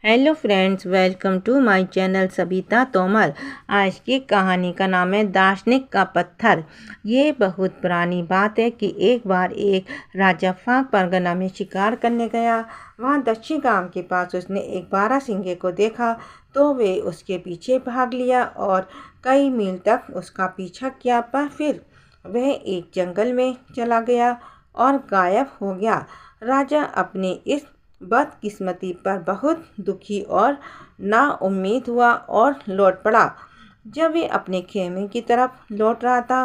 Hello friends, welcome to my channel Sabita Tomar. आज की कहानी का नाम है दार्शनिक का पत्थर। ये बहुत पुरानी बात है कि एक बार एक राजा फाक परगना में शिकार करने गया। वहाँ दक्षिण गांव के पास उसने एक बारहसिंगे को देखा तो वे उसके पीछे भाग लिया और कई मील तक उसका पीछा किया, पर फिर वह एक जंगल में चला गया और गायब हो गया। राजा अपनी इस बदकिस्मती पर बहुत दुखी और नाउम्मीद हुआ और लौट पड़ा। जब वे अपने खेमे की तरफ लौट रहा था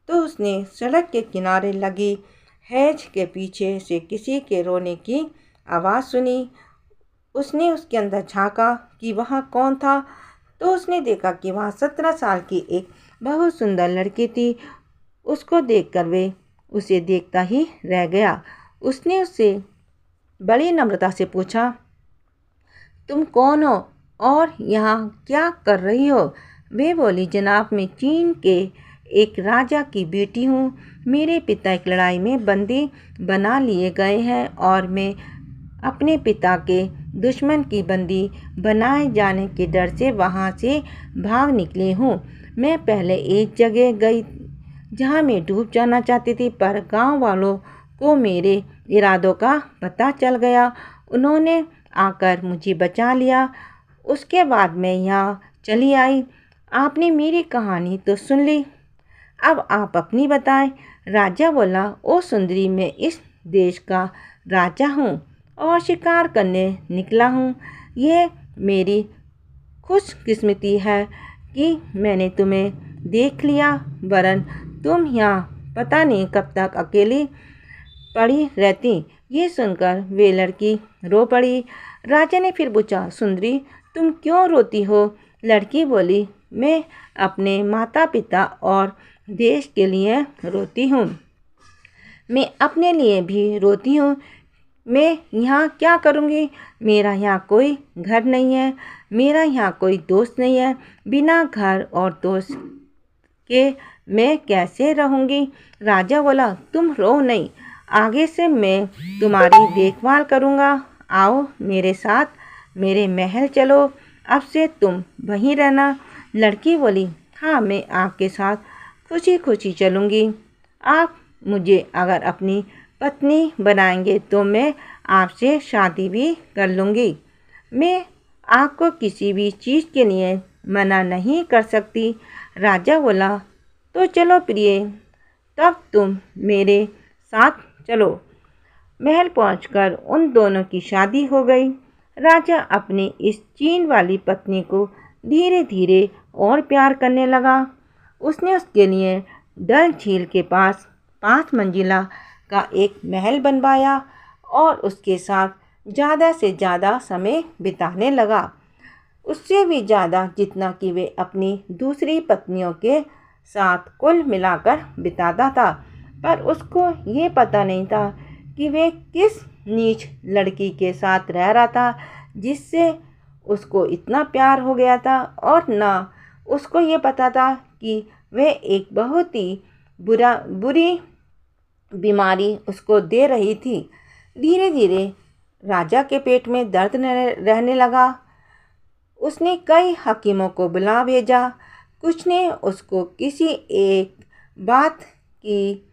तो उसने सड़क के किनारे लगी हैज के पीछे से किसी के रोने की आवाज़ सुनी। उसने उसके अंदर झांका कि वहाँ कौन था, तो उसने देखा कि वहाँ 17 साल की एक बहुत सुंदर लड़की थी। उसको देखकर वे उसे देखता ही रह गया। उसने उससे बड़ी नम्रता से पूछा, तुम कौन हो और यहाँ क्या कर रही हो? वे बोली, जनाब, मैं चीन के एक राजा की बेटी हूँ। मेरे पिता एक लड़ाई में बंदी बना लिए गए हैं और मैं अपने पिता के दुश्मन की बंदी बनाए जाने के डर से वहाँ से भाग निकली हूँ। मैं पहले एक जगह गई जहाँ मैं डूब जाना चाहती थी, पर गांव वालों को मेरे इरादों का पता चल गया। उन्होंने आकर मुझे बचा लिया। उसके बाद मैं यहाँ चली आई। आपने मेरी कहानी तो सुन ली, अब आप अपनी बताएं। राजा बोला, ओ सुंदरी, मैं इस देश का राजा हूँ और शिकार करने निकला हूँ। यह मेरी खुशकिस्मती है कि मैंने तुम्हें देख लिया, वरन तुम यहाँ पता नहीं कब तक अकेली पड़ी रहती। ये सुनकर वे लड़की रो पड़ी। राजा ने फिर पूछा, सुंदरी, तुम क्यों रोती हो? लड़की बोली, मैं अपने माता पिता और देश के लिए रोती हूँ। मैं अपने लिए भी रोती हूँ। मैं यहाँ क्या करूँगी? मेरा यहाँ कोई घर नहीं है, मेरा यहाँ कोई दोस्त नहीं है। बिना घर और दोस्त के मैं कैसे रहूँगी? राजा बोला, तुम रो नहीं, आगे से मैं तुम्हारी देखभाल करूँगा। आओ मेरे साथ, मेरे महल चलो, अब से तुम वहीं रहना। लड़की बोली, हाँ, मैं आपके साथ खुशी खुशी चलूँगी। आप मुझे अगर अपनी पत्नी बनाएंगे तो मैं आपसे शादी भी कर लूँगी। मैं आपको किसी भी चीज़ के लिए मना नहीं कर सकती। राजा बोला, तो चलो प्रिय, तब तुम मेरे साथ चलो। महल पहुंचकर उन दोनों की शादी हो गई। राजा अपनी इस चीन वाली पत्नी को धीरे धीरे और प्यार करने लगा। उसने उसके लिए डल झील के पास 5 मंजिला का एक महल बनवाया और उसके साथ ज़्यादा से ज़्यादा समय बिताने लगा, उससे भी ज़्यादा जितना कि वे अपनी दूसरी पत्नियों के साथ कुल मिलाकर बिताता था। पर उसको ये पता नहीं था कि वे किस नीच लड़की के साथ रह रहा था जिससे उसको इतना प्यार हो गया था, और ना उसको ये पता था कि वे एक बहुत ही बुरी बीमारी उसको दे रही थी। धीरे धीरे राजा के पेट में दर्द रहने लगा। उसने कई हकीमों को बुला भेजा। कुछ ने उसको किसी एक बात की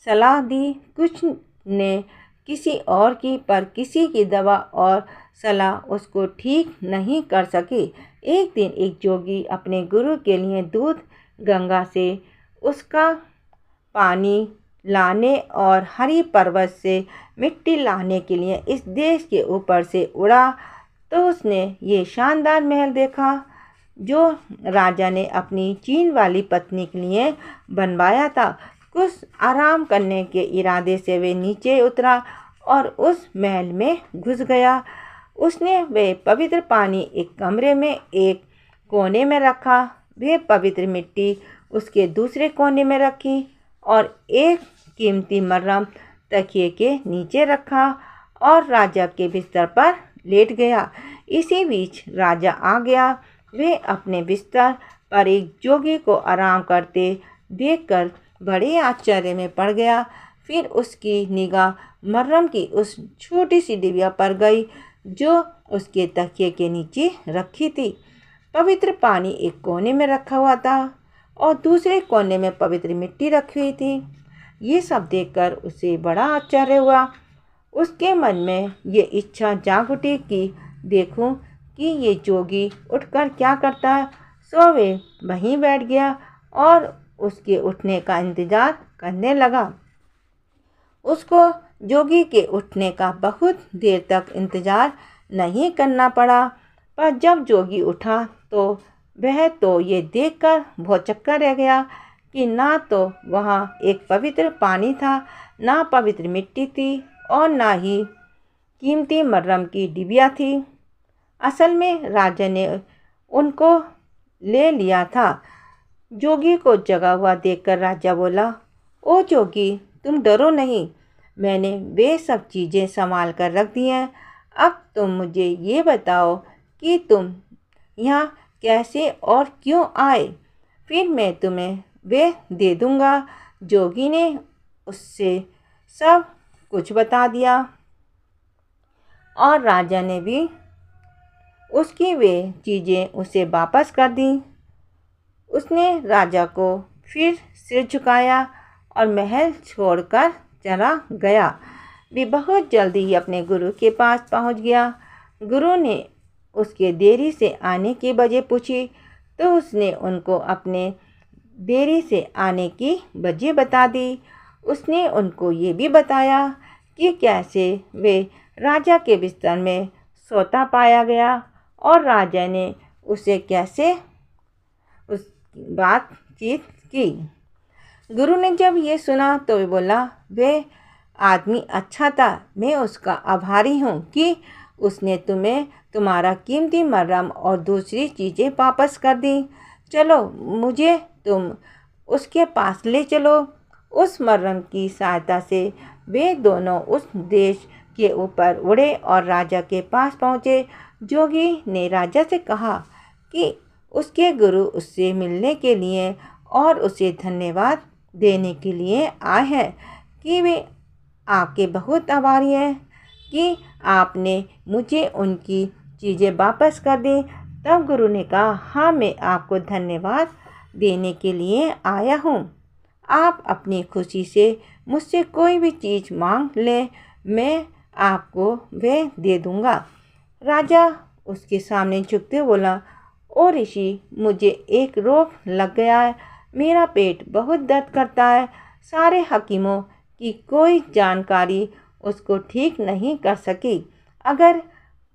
सलाह दी, कुछ ने किसी और की, पर किसी की दवा और सलाह उसको ठीक नहीं कर सकी। एक दिन एक जोगी अपने गुरु के लिए दूध गंगा से उसका पानी लाने और हरी पर्वत से मिट्टी लाने के लिए इस देश के ऊपर से उड़ा, तो उसने ये शानदार महल देखा जो राजा ने अपनी चीन वाली पत्नी के लिए बनवाया था। कुछ आराम करने के इरादे से वे नीचे उतरा और उस महल में घुस गया। उसने वे पवित्र पानी एक कमरे में एक कोने में रखा, वे पवित्र मिट्टी उसके दूसरे कोने में रखी और एक कीमती मरहम तकिए के नीचे रखा और राजा के बिस्तर पर लेट गया। इसी बीच राजा आ गया। वे अपने बिस्तर पर एक जोगी को आराम करते देखकर बड़े आश्चर्य में पड़ गया। फिर उसकी निगाह मर्रम की उस छोटी सी डिबिया पर गई जो उसके तकिए के नीचे रखी थी। पवित्र पानी एक कोने में रखा हुआ था और दूसरे कोने में पवित्र मिट्टी रखी हुई थी। ये सब देखकर उसे बड़ा आश्चर्य हुआ। उसके मन में ये इच्छा जाग उठी कि देखूं कि ये जोगी उठकर क्या करता है। सो वे वहीं बैठ गया और उसके उठने का इंतज़ार करने लगा। उसको जोगी के उठने का बहुत देर तक इंतज़ार नहीं करना पड़ा, पर जब जोगी उठा तो वह तो ये देखकर भौंचक्का रह गया कि ना तो वहाँ एक पवित्र पानी था, ना पवित्र मिट्टी थी और ना ही कीमती मर्रम की डिबिया थी। असल में राजा ने उनको ले लिया था। जोगी को जगा हुआ देखकर राजा बोला, ओ जोगी, तुम डरो नहीं, मैंने वे सब चीज़ें संभाल कर रख दी हैं। अब तुम मुझे ये बताओ कि तुम यहाँ कैसे और क्यों आए, फिर मैं तुम्हें वे दे दूँगा। जोगी ने उससे सब कुछ बता दिया और राजा ने भी उसकी वे चीज़ें उसे वापस कर दी। उसने राजा को फिर सिर झुकाया और महल छोड़कर चला गया। वे बहुत जल्दी ही अपने गुरु के पास पहुंच गया। गुरु ने उसके देरी से आने की वजह पूछी तो उसने उनको अपने देरी से आने की वजह बता दी। उसने उनको ये भी बताया कि कैसे वे राजा के बिस्तर में सोता पाया गया और राजा ने उसे कैसे उस बातचीत की। गुरु ने जब ये सुना तो वे बोला, वे आदमी अच्छा था, मैं उसका आभारी हूँ कि उसने तुम्हें तुम्हारा कीमती मर्रम और दूसरी चीज़ें वापस कर दी। चलो मुझे तुम उसके पास ले चलो। उस मर्रम की सहायता से वे दोनों उस देश के ऊपर उड़े और राजा के पास पहुँचे। जोगी ने राजा से कहा कि उसके गुरु उससे मिलने के लिए और उसे धन्यवाद देने के लिए आए हैं कि वे आपके बहुत आभारी हैं कि आपने मुझे उनकी चीज़ें वापस कर दी। तब गुरु ने कहा, हाँ, मैं आपको धन्यवाद देने के लिए आया हूँ। आप अपनी खुशी से मुझसे कोई भी चीज़ मांग लें, मैं आपको वे दे दूँगा। राजा उसके सामने झुकते बोला, ओ ऋषि, मुझे एक रोग लग गया है, मेरा पेट बहुत दर्द करता है। सारे हकीमों की कोई जानकारी उसको ठीक नहीं कर सकी। अगर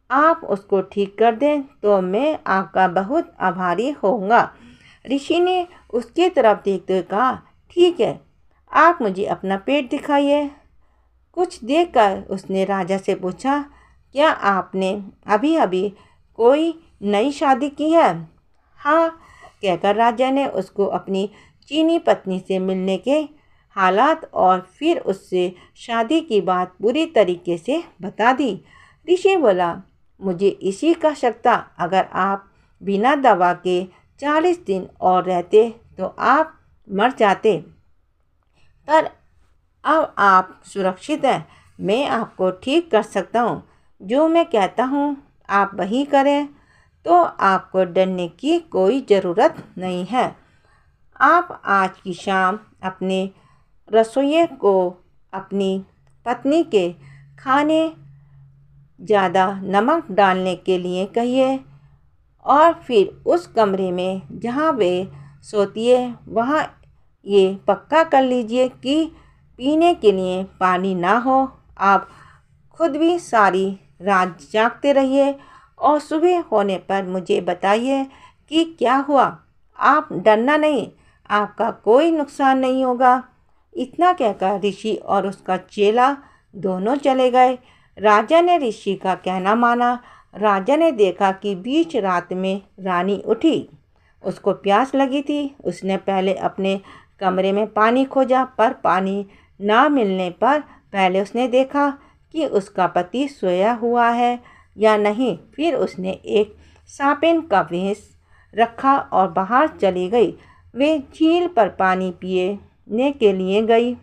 आप उसको ठीक कर दें तो मैं आपका बहुत आभारी होऊंगा। ऋषि ने उसकी तरफ देखते हुए कहा, ठीक है, आप मुझे अपना पेट दिखाइए। कुछ देखकर उसने राजा से पूछा, क्या आपने अभी अभी कोई नई शादी की है? हाँ, कहकर राजा ने उसको अपनी चीनी पत्नी से मिलने के हालात और फिर उससे शादी की बात पूरी तरीके से बता दी। ऋषि बोला, मुझे इसी का शक था, अगर आप बिना दवा के 40 दिन और रहते तो आप मर जाते, पर अब आप सुरक्षित हैं। मैं आपको ठीक कर सकता हूँ। जो मैं कहता हूँ आप वही करें, तो आपको डरने की कोई ज़रूरत नहीं है। आप आज की शाम अपने रसोइये को अपनी पत्नी के खाने ज़्यादा नमक डालने के लिए कहिए और फिर उस कमरे में जहाँ वे सोती है वहाँ ये पक्का कर लीजिए कि पीने के लिए पानी ना हो। आप खुद भी सारी रात जागते रहिए और सुबह होने पर मुझे बताइए कि क्या हुआ। आप डरना नहीं, आपका कोई नुकसान नहीं होगा। इतना कहकर ऋषि और उसका चेला दोनों चले गए। राजा ने ऋषि का कहना माना। राजा ने देखा कि बीच रात में रानी उठी। उसको प्यास लगी थी। उसने पहले अपने कमरे में पानी खोजा, पर पानी ना मिलने पर पहले उसने देखा कि उसका पति सोया हुआ है या नहीं। फिर उसने एक सापिन का वेश रखा और बाहर चली गई। वे झील पर पानी पीने के लिए गई।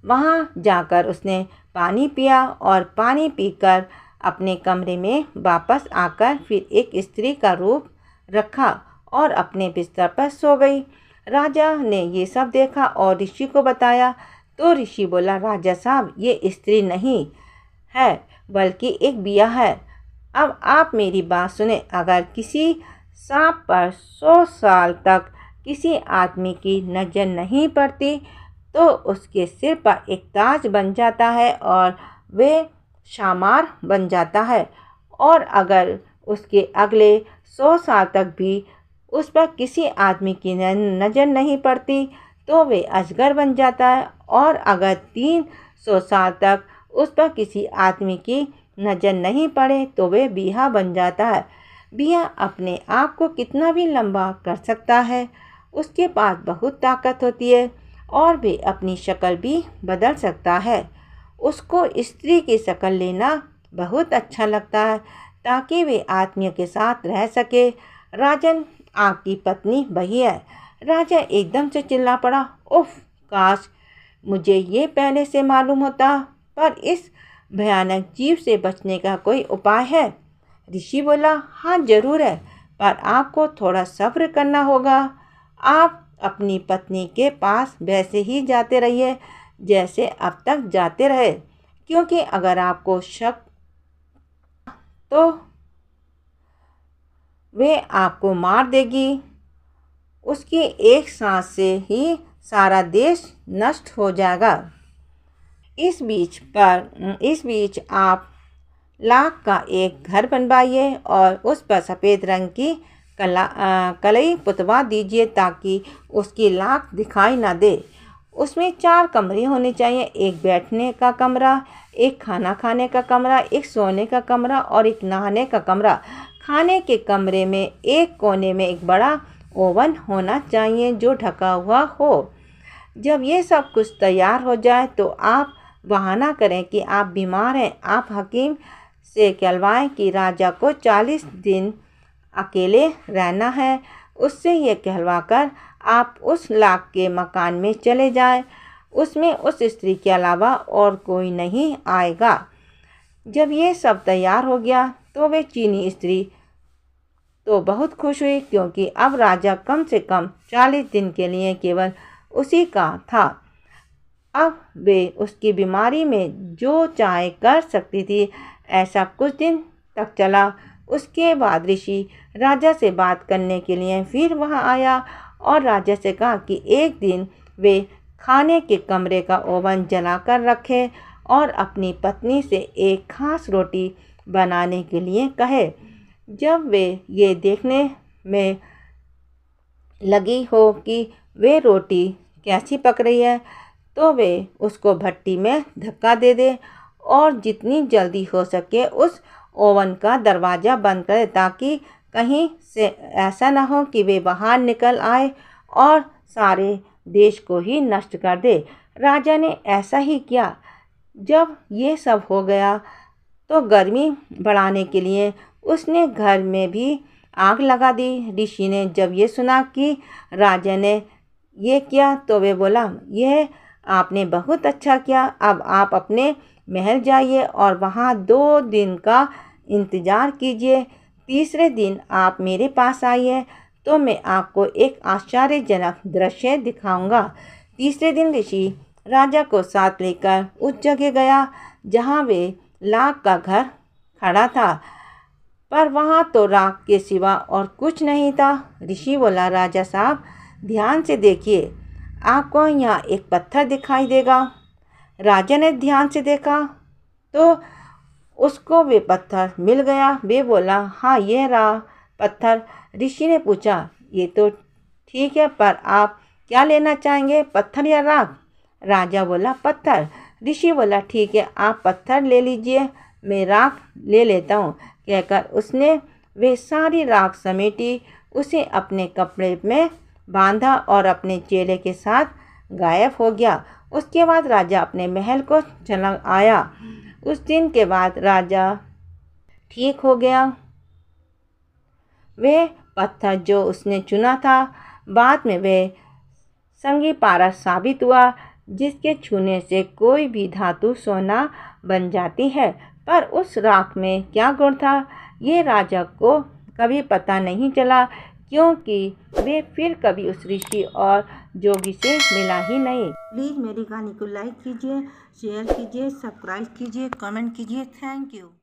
वहाँ जाकर उसने पानी पिया और पानी पीकर अपने कमरे में वापस आकर फिर एक स्त्री का रूप रखा और अपने बिस्तर पर सो गई। राजा ने ये सब देखा और ऋषि को बताया तो ऋषि बोला, राजा साहब, ये स्त्री नहीं है बल्कि एक बिया है। अब आप मेरी बात सुने। अगर किसी सांप पर 100 साल तक किसी आदमी की नज़र नहीं पड़ती तो उसके सिर पर एक ताज बन जाता है और वे शामार बन जाता है, और अगर उसके अगले 100 साल तक भी उस पर किसी आदमी की नज़र नहीं पड़ती तो वे अजगर बन जाता है, और अगर 300 साल तक उस पर किसी आदमी की नज़र नहीं पड़े तो वे बिया बन जाता है। बिया अपने आप को कितना भी लंबा कर सकता है, उसके पास बहुत ताकत होती है और वे अपनी शक्ल भी बदल सकता है। उसको स्त्री की शक्ल लेना बहुत अच्छा लगता है ताकि वे आदमियों के साथ रह सके। राजन, आपकी पत्नी वही है। राजा एकदम से चिल्ला पड़ा, उफ, काश मुझे ये पहले से मालूम होता। पर इस भयानक जीव से बचने का कोई उपाय है? ऋषि बोला, हाँ जरूर है, पर आपको थोड़ा सब्र करना होगा। आप अपनी पत्नी के पास वैसे ही जाते रहिए जैसे अब तक जाते रहे, क्योंकि अगर आपको शक तो वे आपको मार देगी। उसकी एक सांस से ही सारा देश नष्ट हो जाएगा। इस बीच आप लाख का एक घर बनवाइए और उस पर सफ़ेद रंग की कलई पुतवा दीजिए ताकि उसकी लाख दिखाई ना दे। उसमें 4 कमरे होने चाहिए, एक बैठने का कमरा, एक खाना खाने का कमरा, एक सोने का कमरा और एक नहाने का कमरा। खाने के कमरे में एक कोने में एक बड़ा ओवन होना चाहिए जो ढका हुआ हो। जब ये सब कुछ तैयार हो जाए तो आप बहाना करें कि आप बीमार हैं। आप हकीम से कहलवाएं कि राजा को 40 दिन अकेले रहना है। उससे ये कहलवाकर आप उस लाख के मकान में चले जाएं। उसमें उस स्त्री के अलावा और कोई नहीं आएगा। जब ये सब तैयार हो गया तो वे चीनी स्त्री तो बहुत खुश हुई, क्योंकि अब राजा कम से कम 40 दिन के लिए केवल उसी का था। अब वे उसकी बीमारी में जो चाहे कर सकती थी। ऐसा कुछ दिन तक चला। उसके बाद ऋषि राजा से बात करने के लिए फिर वहां आया और राजा से कहा कि एक दिन वे खाने के कमरे का ओवन जलाकर रखे और अपनी पत्नी से एक खास रोटी बनाने के लिए कहे। जब वे ये देखने में लगी हो कि वे रोटी कैसी पक रही है तो वे उसको भट्टी में धक्का दे दे और जितनी जल्दी हो सके उस ओवन का दरवाज़ा बंद करे, ताकि कहीं से ऐसा ना हो कि वे बाहर निकल आए और सारे देश को ही नष्ट कर दे। राजा ने ऐसा ही किया। जब ये सब हो गया तो गर्मी बढ़ाने के लिए उसने घर में भी आग लगा दी। ऋषि ने जब ये सुना कि राजा ने ये किया तो वे बोला, यह आपने बहुत अच्छा किया। अब आप अपने महल जाइए और वहाँ 2 दिन का इंतज़ार कीजिए। तीसरे दिन आप मेरे पास आइए तो मैं आपको एक आश्चर्यजनक दृश्य दिखाऊंगा। तीसरे दिन ऋषि राजा को साथ लेकर उस जगह गया जहाँ वे लाख का घर खड़ा था, पर वहाँ तो राख के सिवा और कुछ नहीं था। ऋषि बोला, राजा साहब, ध्यान से देखिए, आपको यहाँ एक पत्थर दिखाई देगा। राजा ने ध्यान से देखा तो उसको वे पत्थर मिल गया। वे बोला, हाँ, ये रहा पत्थर। ऋषि ने पूछा, ये तो ठीक है, पर आप क्या लेना चाहेंगे, पत्थर या राख? राजा बोला, पत्थर। ऋषि बोला, ठीक है, आप पत्थर ले लीजिए, मैं राख ले लेता हूँ। कहकर उसने वे सारी राख समेटी, उसे अपने कपड़े में बांधा और अपने चेले के साथ गायब हो गया। उसके बाद राजा अपने महल को चला आया। उस दिन के बाद राजा ठीक हो गया। वे पत्थर जो उसने चुना था बाद में वे संगी पारस साबित हुआ। जिसके छूने से कोई भी धातु सोना बन जाती है। पर उस राख में क्या गुण था, ये राजा को कभी पता नहीं चला, क्योंकि वे फिर कभी उस ऋषि और जोगी से मिला ही नहीं। प्लीज़ मेरी कहानी को लाइक कीजिए, शेयर कीजिए, सब्सक्राइब कीजिए, कमेंट कीजिए। Thank you.